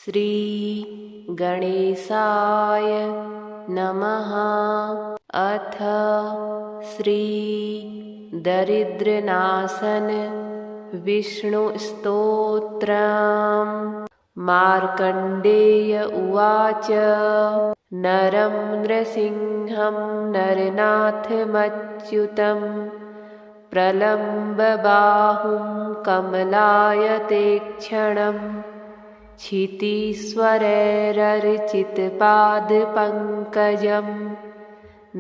श्री गणेशाय नमः। अथ श्री दरिद्रनाशन विष्णुस्तोत्रम्। मार्कण्डेय उवाच। नरं नृसिंहं नरनाथमच्युतं प्रलम्बबाहुं कमलायतेक्षणम् क्षितीश्वरैरर्चितपादपङ्कजं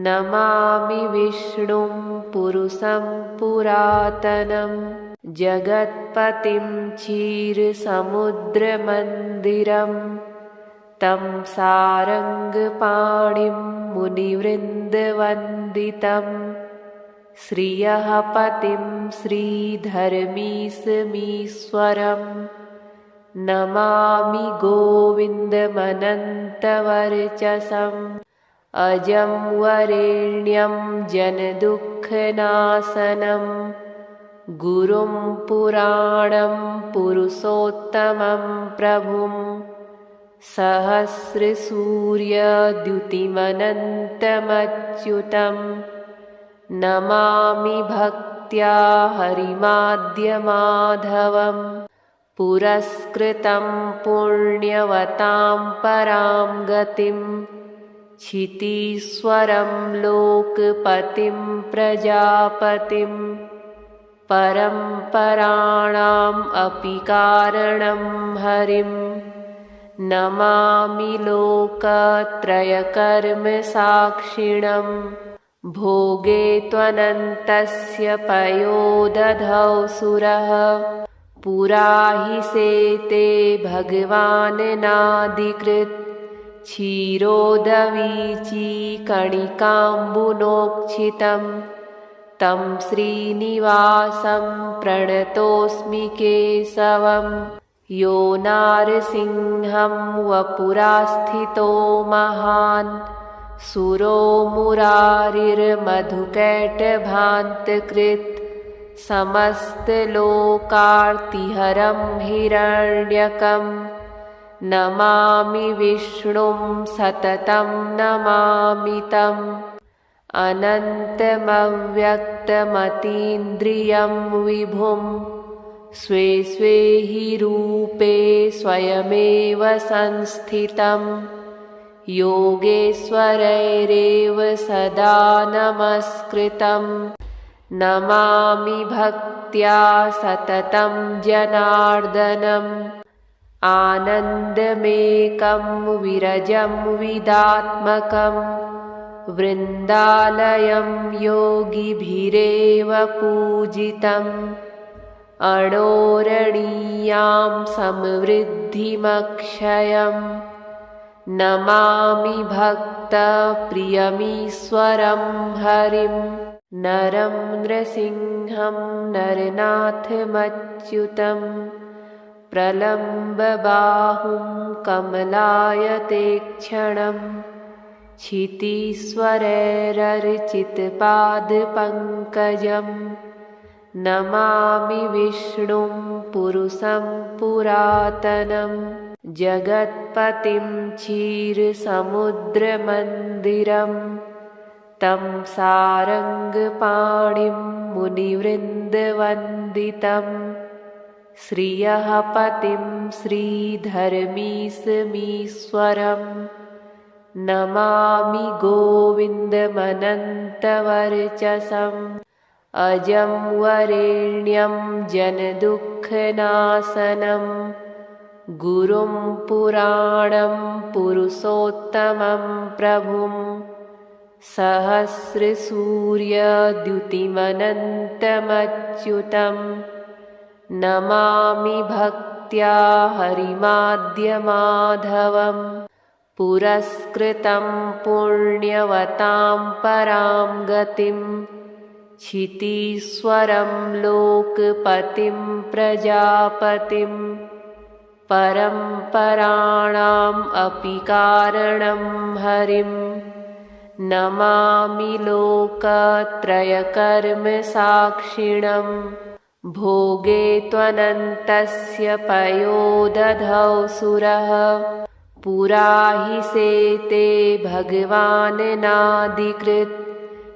नमामि विष्णुं पुरुषं पुरातनं जगत्पतिं क्षीरसमुद्रमन्दिरं तं सारङ्गपाणिं मुनिवृन्दवन्दितं श्रियः पतिं श्रीधर्मीशमीश्वरम् नमामि गोविन्दमनन्तवर्चसम् अजं वरेण्यं जनदुःखनाशनं गुरुं पुराणं पुरुषोत्तमं प्रभुं सहस्रसूर्यद्युतिमनन्तमच्युतं नमामि भक्त्या हरिमाद्यमाधवम् पुरस्कृतं पुण्यवतां परां गतिं क्षितीश्वरं लोकपतिं प्रजापतिं परम्पराणाम् अपि कारणं हरिं नमामि लोकत्रयकर्मसाक्षिणं भोगे त्वनन्तस्य पयोदधौ सुरः पुरा हि सेते भगवान्नादिकृत् क्षीरोदवीचिकणिकाम्बुनोक्षितं तं श्रीनिवासं प्रणतोऽस्मि केशवं यो नारसिंहं वपुरास्थितो महान् सुरो मुरारिर्मधुकैटभान्तकृत् समस्तलोकार्तिहरं हिरण्यकं नमामि विष्णुं सततं नमामि तम् अनन्तमव्यक्तमतीन्द्रियं विभुं स्वे स्वे हि रूपे स्वयमेव संस्थितं योगेश्वरैरेव सदा नमस्कृतं नमामि भक्त्या सततं जनार्दनम् आनन्दमेकं विरजं विदात्मकं वृन्दालयं योगिभिरेव पूजितम् अणोरणीयां समृद्धिमक्षयम् नमामि भक्तप्रियमीश्वरं हरिं नरं नृसिंहं नरनाथमच्युतं प्रलम्बबाहुं कमलायतेक्षणं क्षितीश्वरैरर्चितपादपङ्कजं नमामि विष्णुं पुरुषं पुरातनं जगत्पतिं क्षीरसमुद्रमन्दिरं तं सारङ्गपाणिं मुनिवृन्दवन्दितं श्रियः पतिं श्रीधर्मीशमीश्वरं नमामि गोविन्दमनन्तवर्चसम् अजं वरेण्यं जनदुःखनाशनं गुरुं पुराणं पुरुषोत्तमं प्रभुं सहस्रसूर्यद्युतिमनन्तमच्युतं नमामि भक्त्या हरिमाद्यमाधवम् पुरस्कृतं पुण्यवतां परां गतिं क्षितीश्वरं लोकपतिं प्रजापतिं परम्पराणाम् अपि कारणं हरिं नमामि लोकत्रयकर्मसाक्षिणं भोगे त्वनन्तस्य पयोदधौ सुरः पुरा हि सेते भगवान् नादिकृत्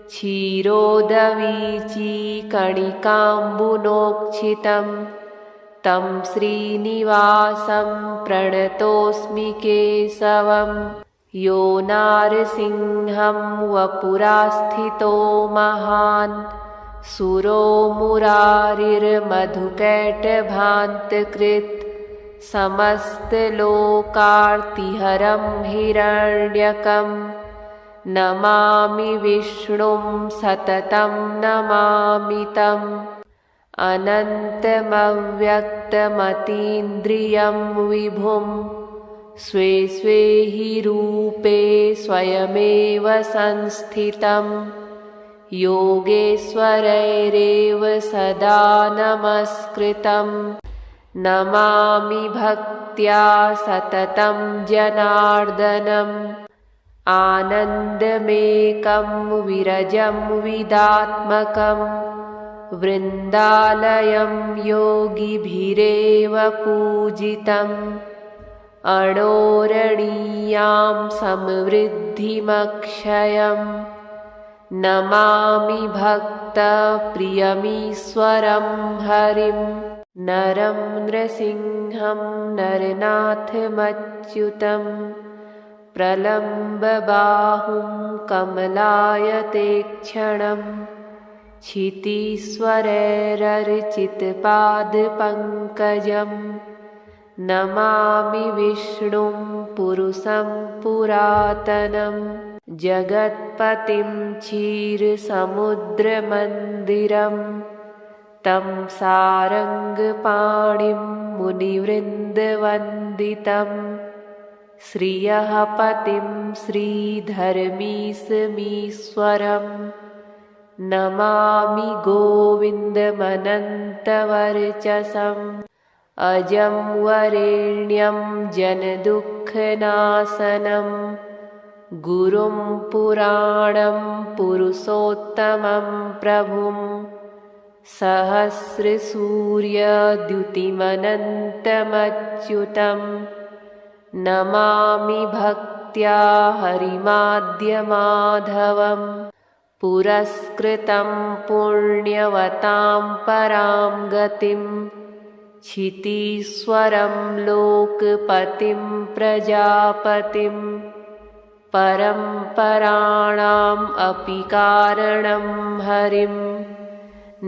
क्षीरोदवीची कणिकाम्बुनोक्षितं तं श्रीनिवासं प्रणतोऽस्मि केशवं यो नारसिंहं वपुरास्थितो महान् सुरो मुरारिर्मधुकैटभान्तकृत् समस्तलोकार्तिहरं हिरण्यकं नमामि विष्णुं सततं नमामि तम् अनन्तमव्यक्तमतीन्द्रियं विभुं स्वे स्वे हि रूपे स्वयमेव संस्थितं योगेश्वरैरेव सदा नमस्कृतं नमामि भक्त्या सततं जनार्दनम् आनन्दमेकं विरजं विदात्मकं वृन्दालयं योगिभिरेव पूजितम् अणोरणीयां समृद्धिमक्षयम् नमामि भक्तप्रियमीश्वरं हरिं नरं नृसिंहं नरनाथमच्युतं प्रलम्बबाहुं कमलायतेक्षणं क्षितीश्वरैरर्चितपादपङ्कजं नमामि विष्णुं पुरुषं पुरातनं जगत्पतिं क्षीरसमुद्रमन्दिरं तं सारङ्गपाणिं मुनिवृन्दवन्दितम् श्रियः पतिं श्रीधर्मीशमीश्वरं नमामि गोविन्दमनन्तवर्चसम् अजं वरेण्यं जनदुःखनाशनं गुरुं पुराणं पुरुषोत्तमं प्रभुं सहस्रसूर्यद्युतिमनन्तमच्युतं नमामि भक्त्या हरिमाद्यमाधवं पुरस्कृतं पुण्यवतां परां गतिं क्षितीश्वरं लोकपतिं प्रजापतिं परम्पराणाम् अपि कारणं हरिं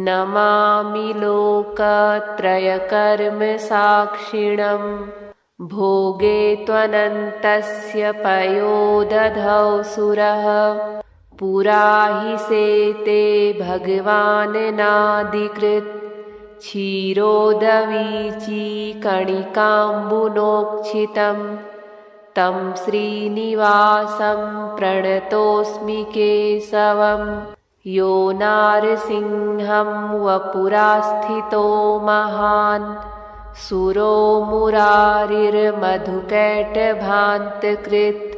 नमामि लोकत्रयकर्मसाक्षिणं भोगे त्वनन्तस्य पयोदधौ सुरः पुरा हि सेते भगवान् नादिकृत् क्षीरोदवीची कणिकाम्बुनोक्षितं तं श्रीनिवासं प्रणतोऽस्मि केशवं यो नारसिंहं वपुरास्थितो महान् सुरो मुरारिर्मधुकैटभान्तकृत्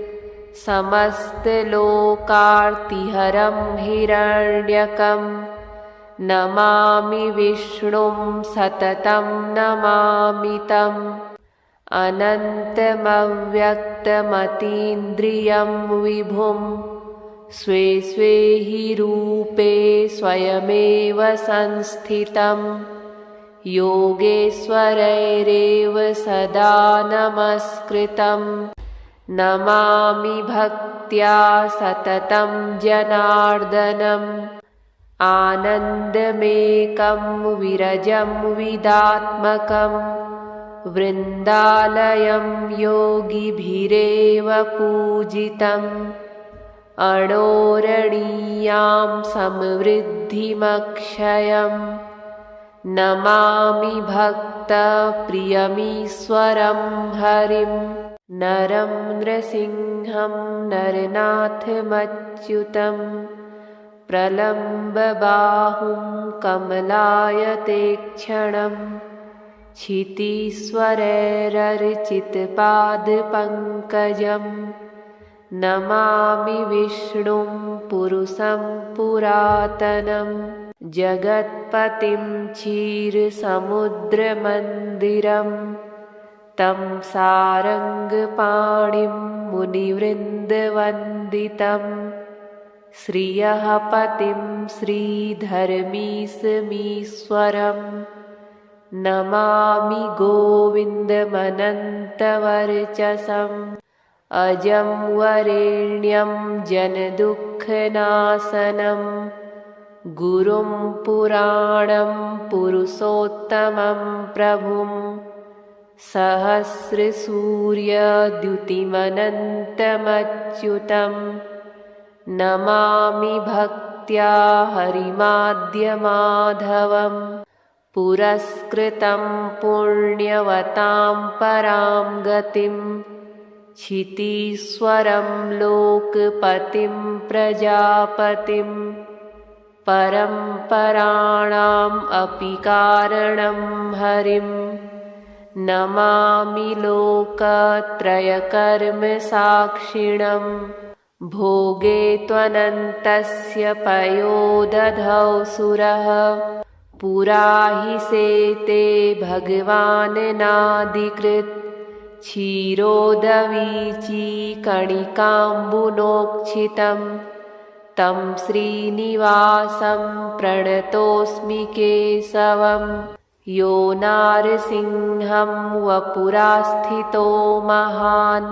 समस्तलोकार्तिहरं हिरण्यकं नमामि विष्णुं सततं नमामि तम् अनन्तमव्यक्तमतीन्द्रियं विभुं स्वे स्वे हि रूपे स्वयमेव संस्थितं योगेश्वरैरेव सदा नमस्कृतं नमामि भक्त्या सततं जनार्दनम् आनन्दमेकं विरजं विदात्मकं वृन्दालयं योगिभिरेव पूजितम् अणोरणीयां समृद्धिमक्षयम् नमामि भक्तप्रियमीश्वरं हरिं नरं नृसिंहं नरनाथमच्युतं प्रलम्बबाहुं कमलायतेक्षणं क्षितीश्वरैरर्चितपादपङ्कजं नमामि विष्णुं पुरुषं पुरातनं जगत्पतिं क्षीरसमुद्रमन्दिरं तं सारङ्गपाणिं मुनिवृन्दवन्दितं श्रियः पतिं श्रीधर्मीशमीश्वरम् नमामि गोविन्दमनन्तवर्चसम् अजं वरेण्यं जनदुःखनाशनं गुरुं पुराणं पुरुषोत्तमं प्रभुं सहस्रसूर्यद्युतिमनन्तमच्युतं नमामि भक्त्या हरिमाद्यमाधवं पुरस्कृतं पुण्यवतां परां गतिं क्षितीश्वरं लोकपतिं प्रजापतिं परम्पराणाम् अपि कारणं हरिं नमामि लोकत्रयकर्मसाक्षिणं भोगे त्वनन्तस्य पयोदधौ सुरः पुरा हि सेते भगवान्नादिकृत् क्षीरोदवीचिकणिकाम्बुनोक्षितं तं श्रीनिवासं प्रणतोऽस्मि केशवं यो नारसिंहं वपुरास्थितो महान्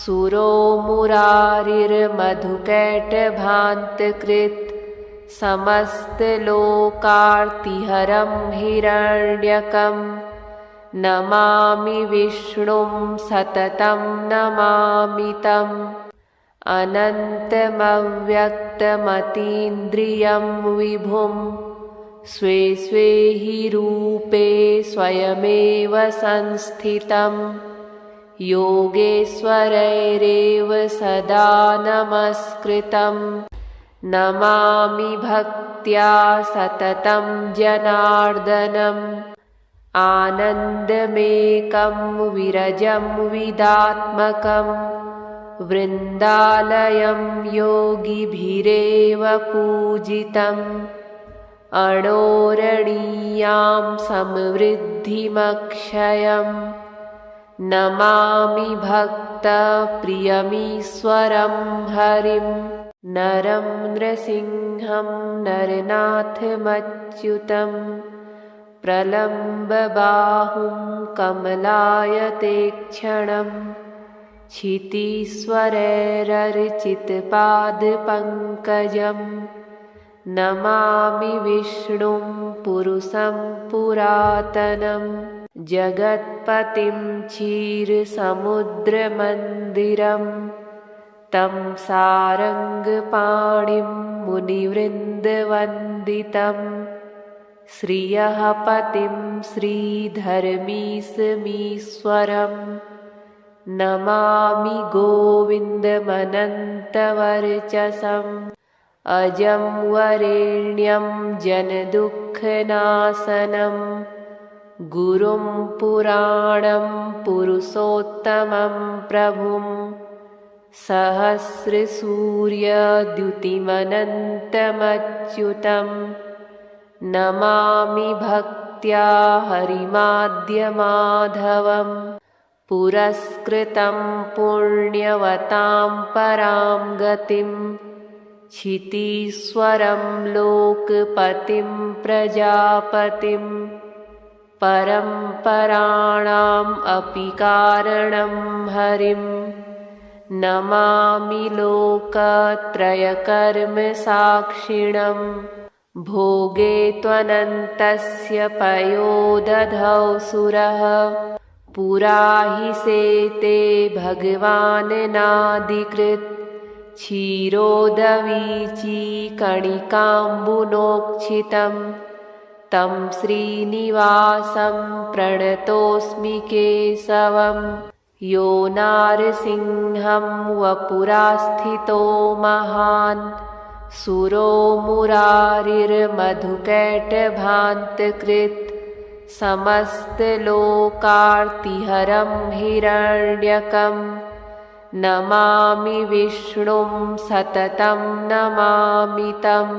सुरो मुरारिर्मधुकैटभान्तकृत् समस्तलोकार्तिहरं हिरण्यकं नमामि विष्णुं सततं नमामि तम् अनन्तमव्यक्तमतीन्द्रियं विभुं स्वे स्वे हि रूपे स्वयमेव संस्थितं योगेश्वरैरेव सदा नमस्कृतं नमामि भक्त्या सततं जनार्दनम् आनन्दमेकं विरजं विदात्मकं वृन्दालयं योगिभिरेव पूजितम् अणोरणीयां समृद्धिमक्षयं नमामि भक्तप्रियमीश्वरं हरिं नरं नृसिंहं नरनाथमच्युतं प्रलम्बबाहुं कमलायतेक्षणं क्षितीश्वरैरर्चितपादपङ्कजं नमामि विष्णुं पुरुषं पुरातनं जगत्पतिं क्षीरसमुद्रमन्दिरं तं सारङ्गपाणिं मुनिवृन्दवन्दितं श्रियः पतिं श्रीधर्मीशमीश्वरम् नमामि गोविन्दमनन्तवर्चसम् अजं वरेण्यं जनदुःखनाशनं गुरुं पुराणं पुरुषोत्तमं प्रभुं सहस्रसूर्यद्युतिमनन्तमच्युतं नमामि भक्त्या हरिमाद्यमाधवं पुरस्कृतं पुण्यवतां परां गतिं क्षितीश्वरं लोकपतिं प्रजापतिं परम्पराणाम् अपि कारणं हरिं नमामि लोकत्रयकर्मसाक्षिणं भोगे त्वनन्तस्य पयोदधौ सुरः पुरा हि सेते भगवान्नादिकृत् क्षीरोदवीचिकणिकाम्बुनोक्षितं तं श्रीनिवासं प्रणतोऽस्मि केशवं यो नारसिंहं वपुरास्थितो महान् सुरो मुरारिर्मधुकैटभान्तकृत् समस्तलोकार्तिहरं हिरण्यकं नमामि विष्णुं सततं नमामि तम्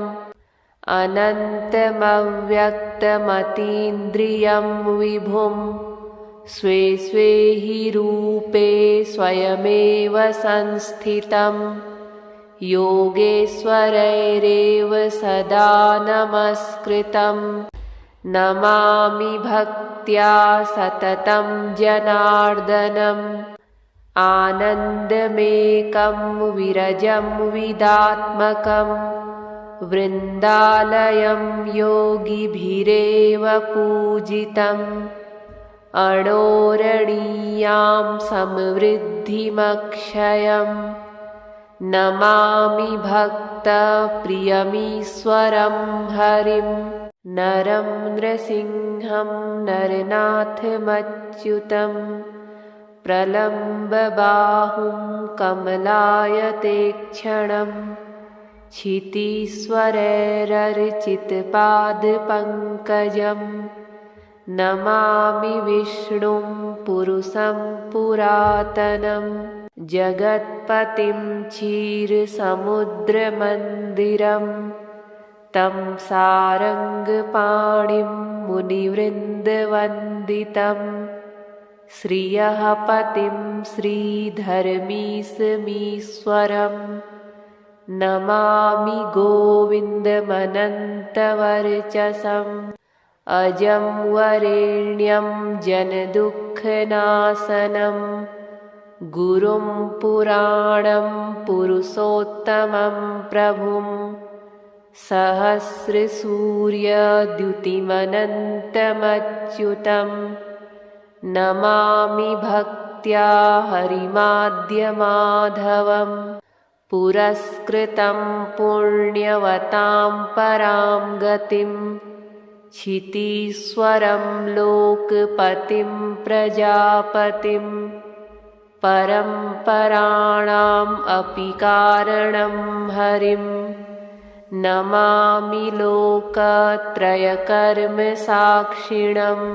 अनन्तमव्यक्तमतीन्द्रियं विभुं स्वे स्वे हि रूपे स्वयमेव संस्थितं योगेश्वरैरेव सदा नमस्कृतं नमामि भक्त्या सततं जनार्दनम् आनन्दमेकं विरजं विदात्मकं वृन्दालयं योगिभिरेव पूजितम् अणोरणीयां समृद्धिमक्षयं नमामि भक्तप्रियमीश्वरं हरिं नरं नृसिंहं नरनाथमच्युतम् प्रलम्बबाहुं कमलायतेक्षणं क्षितीश्वरैरर्चितपादपङ्कजं नमामि विष्णुं पुरुषं पुरातनं जगत्पतिं क्षीरसमुद्रमन्दिरं तं सारङ्गपाणिं मुनिवृन्दवन्दितम् श्रियः पतिं श्रीधर्मीशमीश्वरं नमामि गोविन्दमनन्तवर्चसम् अजं वरेण्यं जनदुःखनाशनं गुरुं पुराणं पुरुषोत्तमं प्रभुं सहस्रसूर्यद्युतिमनन्तमच्युतम् नमामि भक्त्या हरिमाद्यमाधवं पुरस्कृतं पुण्यवतां परां गतिं क्षितीश्वरं लोकपतिं प्रजापतिं परम्पराणाम् अपि कारणं हरिं नमामि लोकत्रयकर्मसाक्षिणम्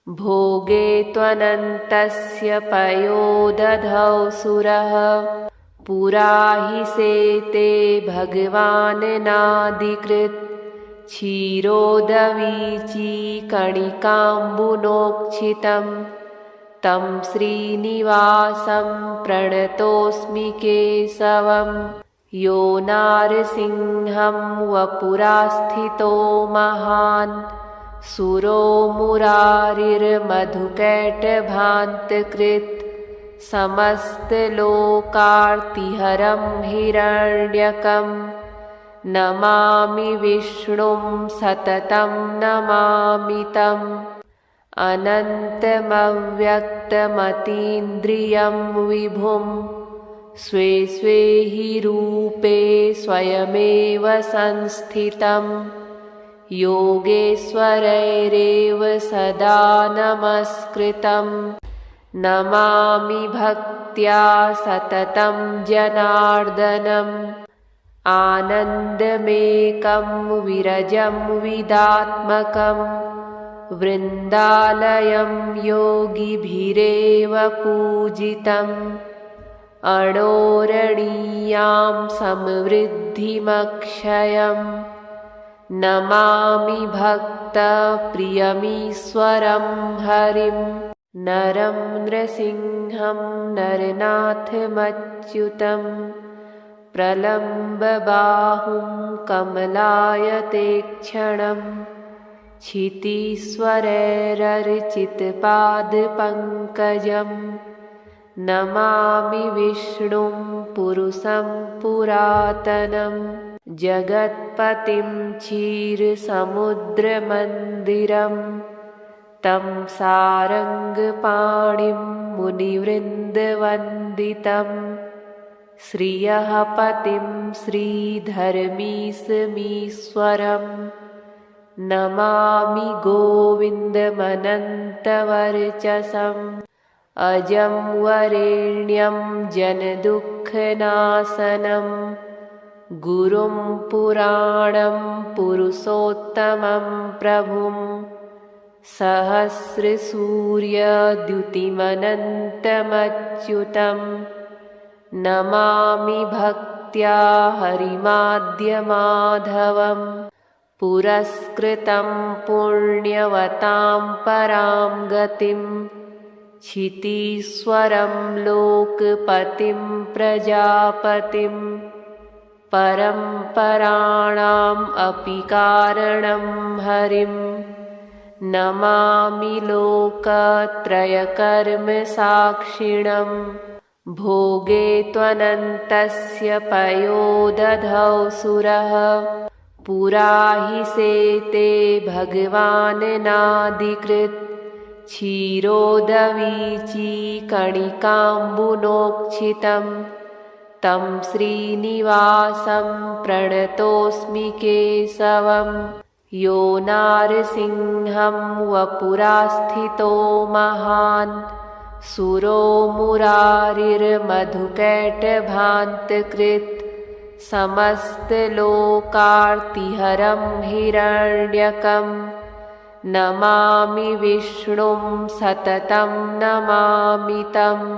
भोगे त्वनन्तस्य पयोदधौ सुरः पुरा हि सेते भगवान्नादिकृत् क्षीरोदवीचिकणिकाम्बुनोक्षितं तं श्रीनिवासं प्रणतोऽस्मि केशवं यो नारसिंहं वपुरास्थितो महान् सुरो मुरारिर्मधुकैटभान्तकृत् समस्तलोकार्तिहरं हिरण्यकं नमामि विष्णुं सततं नमामि तम् अनन्तमव्यक्तमतीन्द्रियं विभुं स्वे स्वे हि रूपे स्वयमेव संस्थितं योगेश्वरैरेव सदा नमस्कृतं नमामि भक्त्या सततं जनार्दनम् आनन्दमेकं विरजं विदात्मकं वृन्दालयं योगिभिरेव पूजितम् अणोरणीयां समृद्धिमक्षयम् नमामि भक्तप्रियमीश्वरं हरिं नरं नृसिंहं नरनाथमच्युतम् प्रलम्बबाहुं कमलायतेक्षणं क्षितीश्वरैरर्चितपादपङ्कजं नमामि विष्णुं पुरुषं पुरातनं जगत्पतिं क्षीरसमुद्रमन्दिरं तं सारङ्गपाणिं मुनिवृन्दवन्दितम् श्रियः पतिं श्रीधर्मीशमीश्वरं नमामि गोविन्दमनन्तवर्चसम् अजं वरेण्यं जनदुःखनाशनं गुरुं पुराणं पुरुषोत्तमं प्रभुं सहस्रसूर्यद्युतिमनन्तमच्युतम् नमामि भक्त्या हरिमाद्यमाधवं पुरस्कृतं पुण्यवतां परां गतिं क्षितीश्वरं लोकपतिं प्रजापतिं परम्पराणाम् अपि कारणं हरिं नमामि लोकत्रयकर्मसाक्षिणं भोगे त्वनन्तस्य पयोदधौ सुरः पुरा हि सेते भगवान्नादिकृत् क्षीरोदवीची कणिकाम्बुनोक्षितं तं श्रीनिवासं प्रणतोऽस्मि केशवं यो नारसिंहं वपुरास्थितो महान् सुरो मुरारिर्मधुकैटभान्तकृत् समस्तलोकार्तिहरं हिरण्यकं नमामि विष्णुं सततं नमामि तम्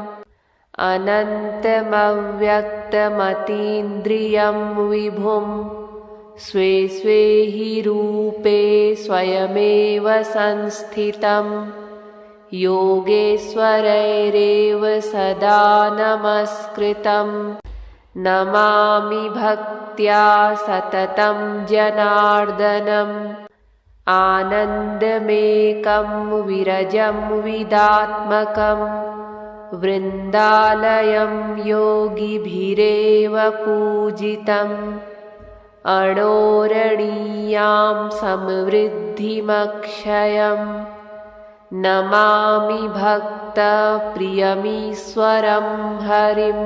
अनन्तमव्यक्तमतीन्द्रियं विभुं स्वे स्वे हि रूपे स्वयमेव संस्थितं योगेश्वरैरेव सदा नमस्कृतं नमामि भक्त्या सततं जनार्दनम् आनन्दमेकं विरजं विदात्मकं वृन्दालयं योगिभिरेव पूजितम् अणोरणीयां समृद्धिमक्षयं नमामि भक्तप्रियमीश्वरं हरिं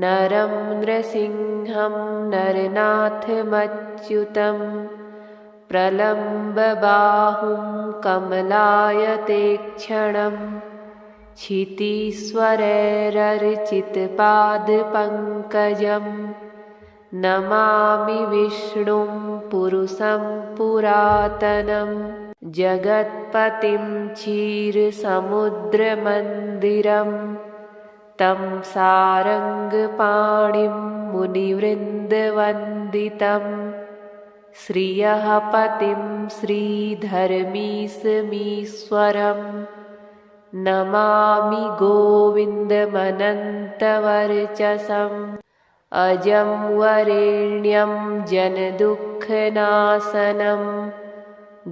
नरं नृसिंहं नरनाथमच्युतं प्रलम्बबाहुं कमलायतेक्षणं क्षितीश्वरैरर्चितपादपङ्कजं नमामि विष्णुं पुरुषं पुरातनं जगत्पतिं क्षीरसमुद्रमन्दिरं तं सारङ्गपाणिं मुनिवृन्दवन्दितं श्रियः पतिं श्रीधर्मीशमीश्वरं नमामि गोविन्दमनन्तवर्चसम् अजं वरेण्यं जनदुःखनाशनं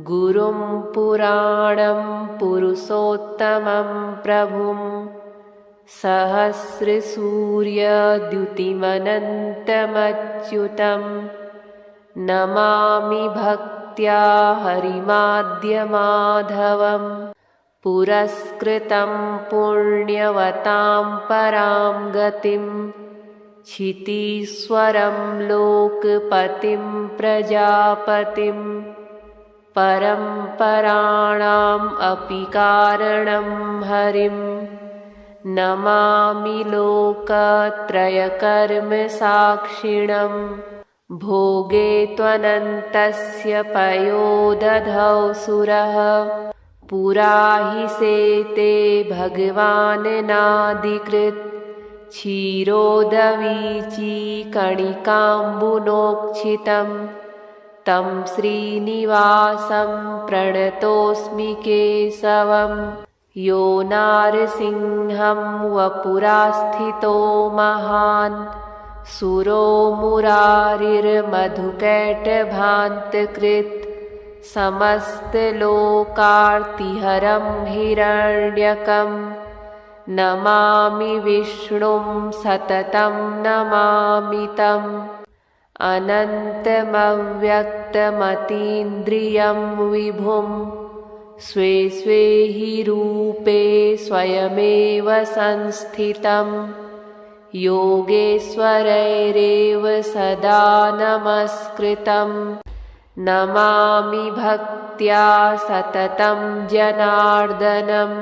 गुरुं पुराणं पुरुषोत्तमं प्रभुं सहस्रसूर्यद्युतिमनन्तमच्युतं नमामि भक्त्या हरिमाद्यमाधवं पुरस्कृतं पुण्यवतां परां गतिं क्षितीश्वरं लोकपतिं प्रजापतिं परम्पराणाम् अपि कारणं हरिं नमामि लोकत्रयकर्मसाक्षिणं भोगे त्वनन्तस्य पयोदधौ सुरः पुरा हि सेते भगवान्नादिकृत् क्षीरोदवीची कणिकाम्बुनोक्षितं तं श्रीनिवासं प्रणतोऽस्मि केशवं यो नारसिंहं वपुरास्थितो महान् सुरो मुरारिर्मधुकैटभान्तकृत् समस्तलोकार्तिहरं हिरण्यकं नमामि विष्णुं सततं नमामि तम् अनन्तमव्यक्तमतीन्द्रियं विभुं स्वे स्वे हि रूपे स्वयमेव संस्थितं योगेश्वरैरेव सदा नमस्कृतं नमामि भक्त्या सततं जनार्दनम्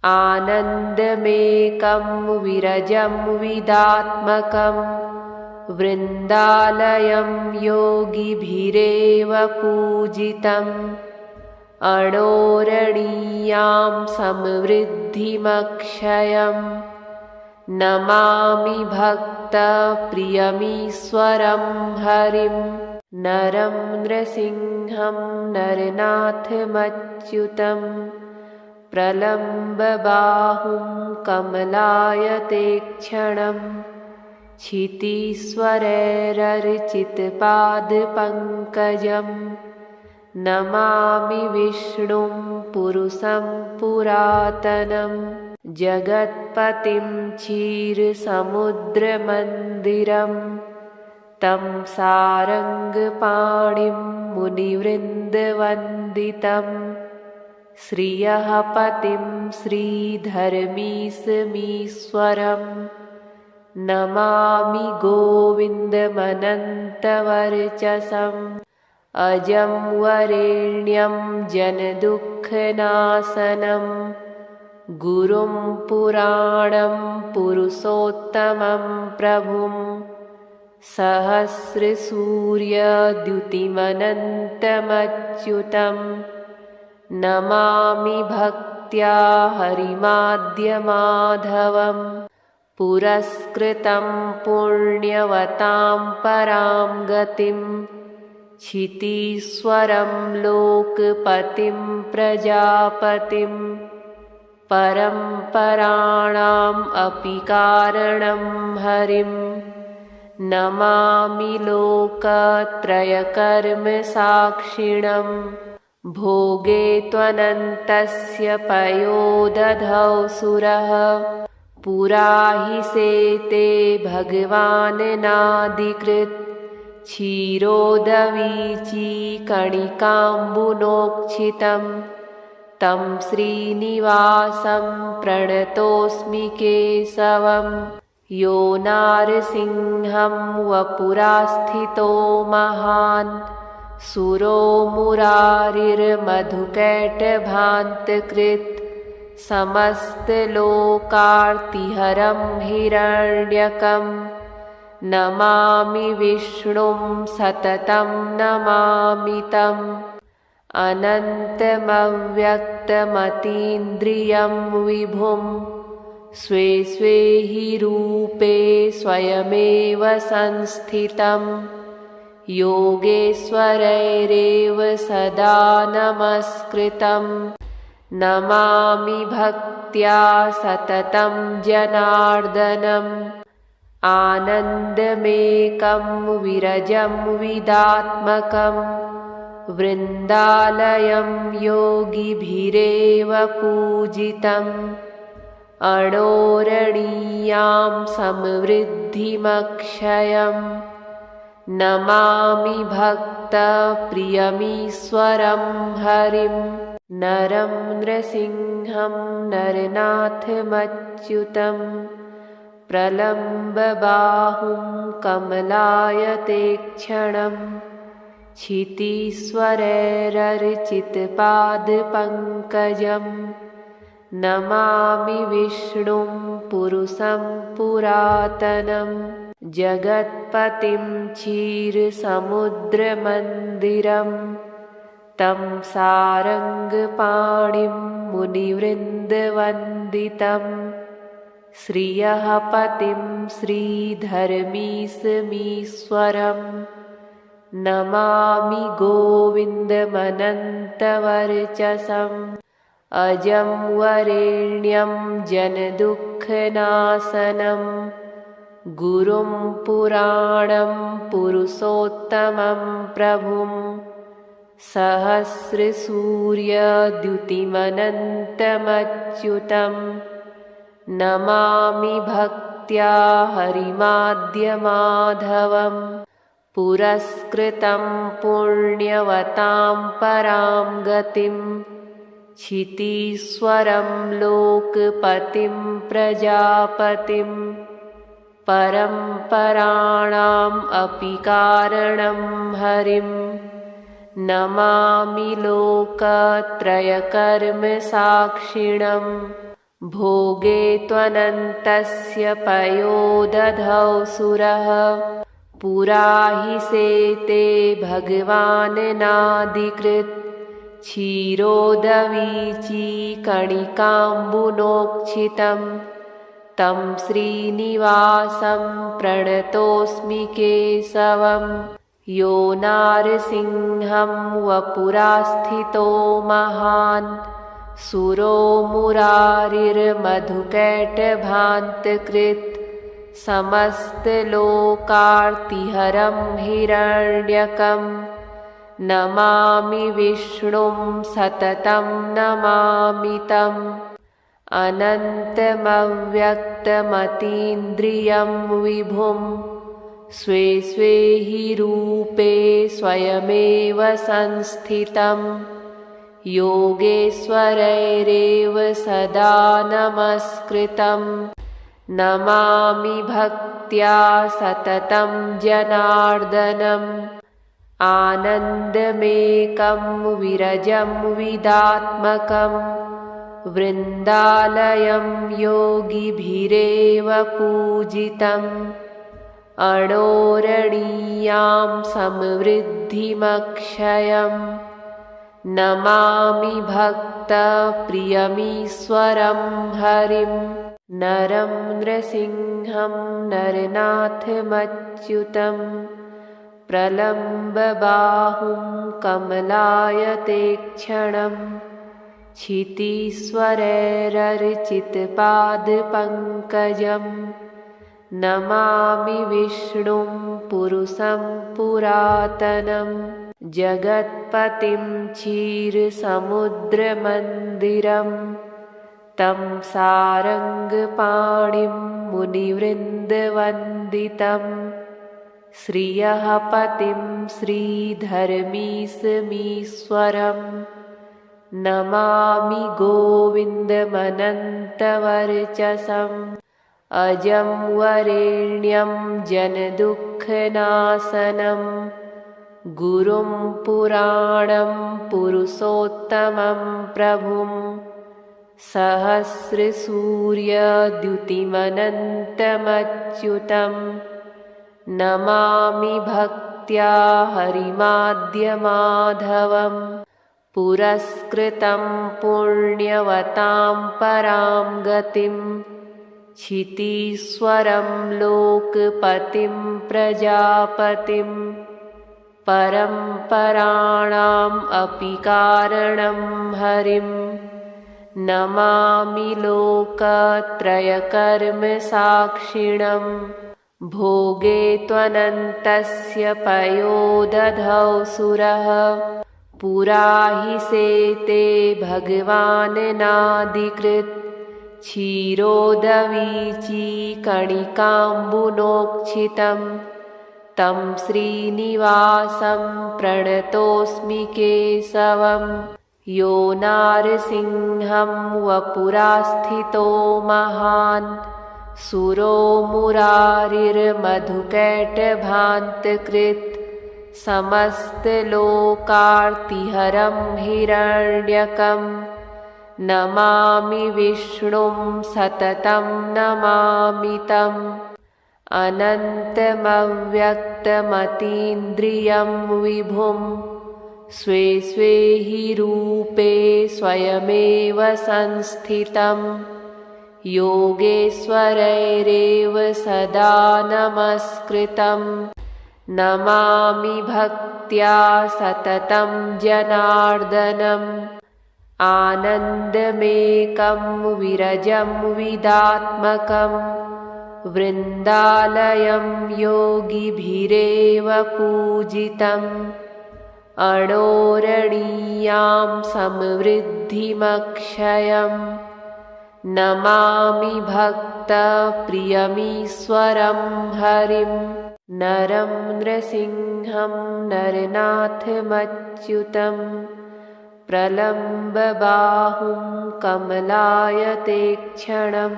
आनन्दमेकं विरजं विदात्मकं वृन्दालयं योगिभिरेव पूजितम् अणोरणीयां समृद्धिमक्षयं नमामि भक्तप्रियमीश्वरं हरिं नरं नृसिंहं नरनाथमच्युतं प्रलम्बबाहुं कमलायतेक्षणं क्षितीश्वरैरर्चितपादपङ्कजं नमामि विष्णुं पुरुषं पुरातनं जगत्पतिं क्षीरसमुद्रमन्दिरं तं सारङ्गपाणिं मुनिवृन्दवन्दितं श्रियः पतिं श्रीधर्मीशमीश्वरं नमामि गोविन्दमनन्तवर्चसम् अजं वरेण्यं जनदुःखनाशनं गुरुं पुराणं पुरुषोत्तमं प्रभुं सहस्रसूर्यद्युतिमनन्तमच्युतं नमामि भक्त्या हरिमाद्यमाधवं पुरस्कृतं पुण्यवतां परां गतिं क्षितीश्वरं लोकपतिं प्रजापतिं परम्पराणाम् अपि कारणं हरिं नमामि लोकत्रयकर्मसाक्षिणं भोगे त्वनन्तस्य पयोदधौ सुरः पुरा हि सेते भगवान्नादिकृत् क्षीरोदवीचीकणिकाम्बुनोक्षितं तं श्रीनिवासं प्रणतोऽस्मि केशवं यो नारसिंहं वपुरास्थितो महान् सुरो मुरारिर्मधुकैटभान्तकृत् समस्तलोकार्तिहरं हिरण्यकं नमामि विष्णुं सततं नमामि तम् अनन्तमव्यक्तमतीन्द्रियं विभुं स्वे स्वे हि रूपे स्वयमेव संस्थितं योगेश्वरैरेव सदा नमस्कृतं नमामि भक्त्या सततं जनार्दनम् आनन्दमेकं विरजं विदात्मकं वृन्दालयं योगिभिरेव पूजितम् अणोरणीयां समृद्धिमक्षयं नमामि भक्तप्रियमीश्वरं हरिं नरं नृसिंहं नरनाथमच्युतं प्रलम्बबाहुं कमलायतेक्षणं क्षितीश्वरैरर्चितपादपङ्कजं नमामि विष्णुं पुरुषं पुरातनं जगत्पतिं क्षीरसमुद्रमन्दिरं तं सारङ्गपाणिं मुनिवृन्दवन्दितं श्रियः पतिं श्रीधर्मीशमीश्वरं नमामि गोविन्दमनन्तवर्चसम् अजं वरेण्यं जनदुःखनाशनं गुरुं पुराणं पुरुषोत्तमं प्रभुं सहस्रसूर्यद्युतिमनन्तमच्युतं नमामि भक्त्या हरिमाद्यमाधवं पुरस्कृतं पुण्यवतां परां गतिं क्षितीश्वरं लोकपतिं प्रजापतिं परम्पराणाम् अपि कारणं हरिं नमामि लोकत्रयकर्मसाक्षिणं भोगे त्वनन्तस्य पयोदधौ सुरः पुरा हि सेते भगवान्नादिकृत् क्षीरोदवीचीकणिकाम्बुनोक्षितं तं श्रीनिवासं प्रणतोऽस्मि केशवं यो नारसिंहं वपुरास्थितो महान् सुरो मुरारिर्मधुकैटभान्तकृत् समस्तलोकार्तिहरं हिरण्यकं नमामि विष्णुं सततं नमामि तम् अनन्तमव्यक्तमतीन्द्रियं विभुं स्वे स्वे हि रूपे स्वयमेव संस्थितं योगेश्वरैरेव सदा नमस्कृतं नमामि भक्त्या सततं जनार्दनम् आनन्दमेकं विरजं विदात्मकं वृन्दालयं योगिभिरेव पूजितम् अणोरणीयां समृद्धिमक्षयम् नमामि भक्तप्रियमीश्वरं हरिं नरं नृसिंहं नरनाथमच्युतं प्रलम्बबाहुं कमलायतेक्षणं क्षितीश्वरैरर्चितपादपङ्कजं नमामि विष्णुं पुरुषं पुरातनं जगत्पतिं क्षीरसमुद्रमन्दिरं तं सारङ्गपाणिं मुनिवृन्दवन्दितं श्रियः पतिं श्रीधर्मीशमीश्वरं नमामि गोविन्दमनन्तवर्चसम् अजं वरेण्यं जनदुःखनाशनं गुरुं पुराणं पुरुषोत्तमं प्रभुं सहस्रसूर्यद्युतिमनन्तमच्युतं नमामि भक्त्या हरिमाद्यमाधवं पुरस्कृतं पुण्यवतां परां गतिं क्षितीश्वरं लोकपतिं प्रजापतिं परम्पराणाम् अपि कारणं हरिं नमामि लोकत्रयकर्मसाक्षिणं भोगे त्वनन्तस्य पयोदधौ सुरः पुरा हि सेते भगवान् नादिकृत् क्षीरोदवीचीकणिकाम्बुनोक्षितं तं श्रीनिवासं प्रणतोऽस्मि केशवं यो नारसिंहं वपुरास्थितो महान् सुरो मुरारिर्मधुकैटभान्तकृत् समस्तलोकार्तिहरं हिरण्यकं नमामि विष्णुं सततं नमामि तम् अनन्तमव्यक्तमतीन्द्रियं विभुं स्वे स्वे हि रूपे स्वयमेव संस्थितं योगेश्वरैरेव सदा नमस्कृतं नमामि भक्त्या सततं जनार्दनम् आनन्दमेकं विरजं विदात्मकं वृन्दालयं योगिभिरेव पूजितम् अणोरणीयां समृद्धिमक्षयम् नमामि भक्तप्रियमीश्वरं हरिं नरं नृसिंहं नरनाथमच्युतं प्रलम्बबाहुं कमलायतेक्षणं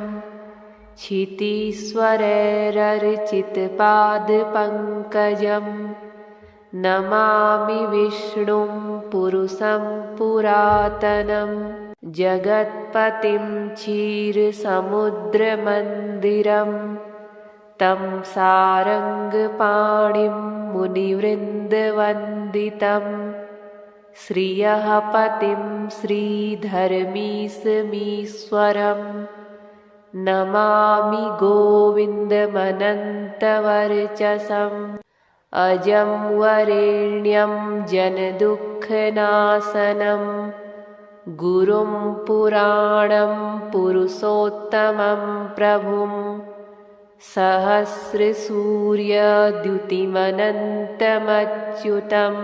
क्षितीश्वरैरर्चितपादपङ्कजं नमामि विष्णुं पुरुषं पुरातनं जगत्पतिं क्षीरसमुद्रमन्दिरं तं सारङ्गपाणिं मुनिवृन्दवन्दितं श्रियः पतिं श्रीधर्मीशमीश्वरं नमामि गोविन्दमनन्तवर्चसम् अजं वरेण्यं जनदुःखनाशनं गुरुं पुराणं पुरुषोत्तमं प्रभुं सहस्रसूर्यद्युतिमनन्तमच्युतं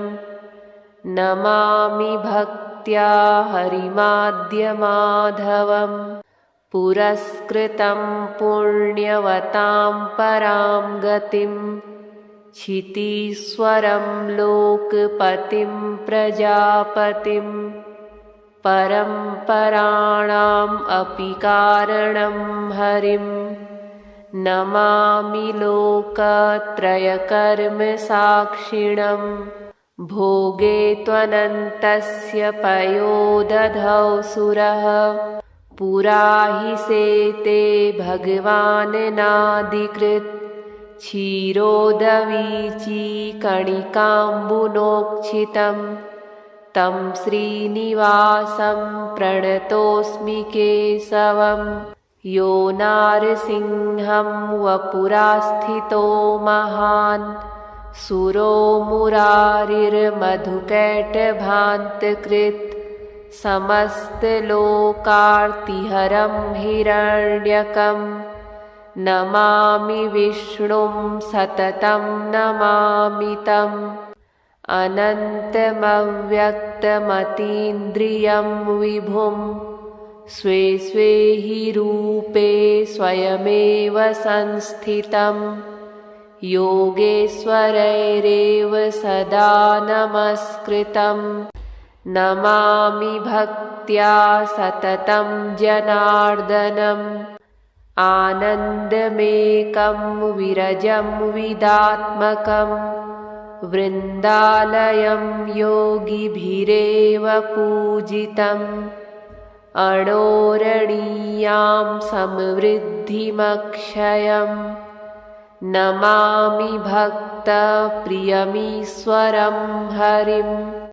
नमामि भक्त्या हरिमाद्यमाधवं पुरस्कृतं पुण्यवतां परां गतिं क्षितीश्वरं लोकपतिं प्रजापतिं परम्पराणाम् अपि कारणं हरिं नमामि लोकत्रयकर्मसाक्षिणं भोगे त्वनन्तस्य पयोदधौ सुरः पुरा हि सेते भगवान् नाधिकृत् क्षीरोदवीचिकणिकाम्बुनोक्षितं तं श्रीनिवासं प्रणतोऽस्मि केशवं यो नारसिंहं वपुरास्थितो महान् सुरो मुरारिर्मधुकैटभान्तकृत् समस्तलोकार्तिहरं हिरण्यकं नमामि विष्णुं सततं नमामि तम् अनन्तमव्यक्तमतीन्द्रियं विभुं स्वे स्वे हि रूपे स्वयमेव संस्थितं योगेश्वरैरेव सदा नमस्कृतं नमामि भक्त्या सततं जनार्दनम् आनन्दमेकं विरजं विदात्मकं वृन्दालयं योगिभिरेव पूजितम् अणोरणीयां समृद्धिमक्षयम् नमामि भक्तप्रियमीश्वरं हरिम्।